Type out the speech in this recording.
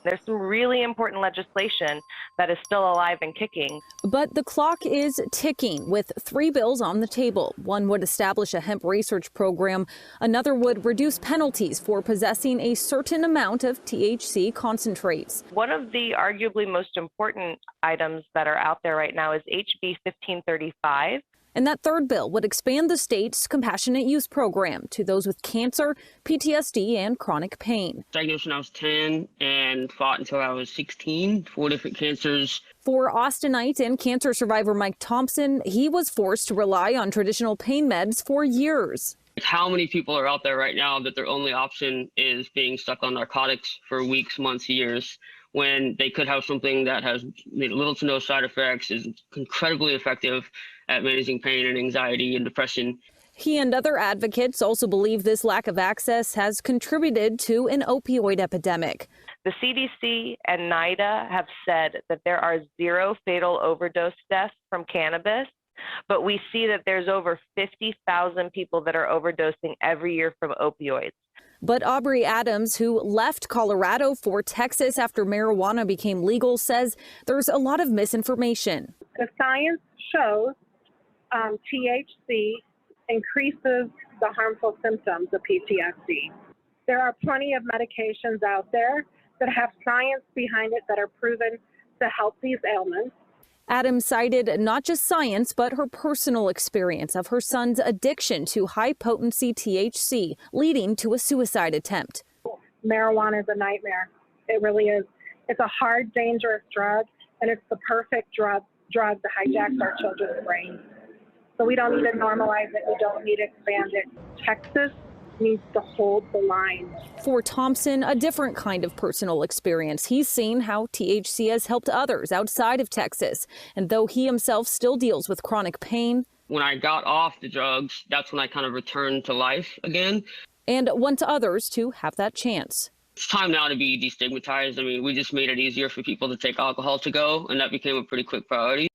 There's some really important legislation that is still alive and kicking. But the clock is ticking with 3 bills on the table. One would establish a hemp research program. Another would reduce penalties for possessing a certain amount of THC concentrates. One of the arguably most important items that are out there right now is HB 1535. And that third bill would expand the state's compassionate use program to those with cancer, PTSD, and chronic pain. Diagnosed when I was 10 and fought until I was 16, 4 different cancers. For Austinite and cancer survivor Mike Thompson, he was forced to rely on traditional pain meds for years. How many people are out there right now that their only option is being stuck on narcotics for weeks, months, years, when they could have something that has little to no side effects, is incredibly effective at managing pain and anxiety and depression. He and other advocates also believe this lack of access has contributed to an opioid epidemic. The CDC and NIDA have said that there are 0 fatal overdose deaths from cannabis, but we see that there's over 50,000 people that are overdosing every year from opioids. But Aubrey Adams, who left Colorado for Texas after marijuana became legal, says there's a lot of misinformation. The science shows THC increases the harmful symptoms of PTSD. There are plenty of medications out there that have science behind it that are proven to help these ailments. Adams cited not just science, but her personal experience of her son's addiction to high-potency THC, leading to a suicide attempt. Marijuana is a nightmare. It really is. It's a hard, dangerous drug, and it's the perfect drug that hijacks our children's brains. So we don't need to normalize it. We don't need to expand it. Texas needs to hold the line. For Thompson, a different kind of personal experience. He's seen how THC has helped others outside of Texas. And though he himself still deals with chronic pain, when I got off the drugs, that's when I kind of returned to life again. And wants others to have that chance. It's time now to be destigmatized. I mean, we just made it easier for people to take alcohol to go, and that became a pretty quick priority.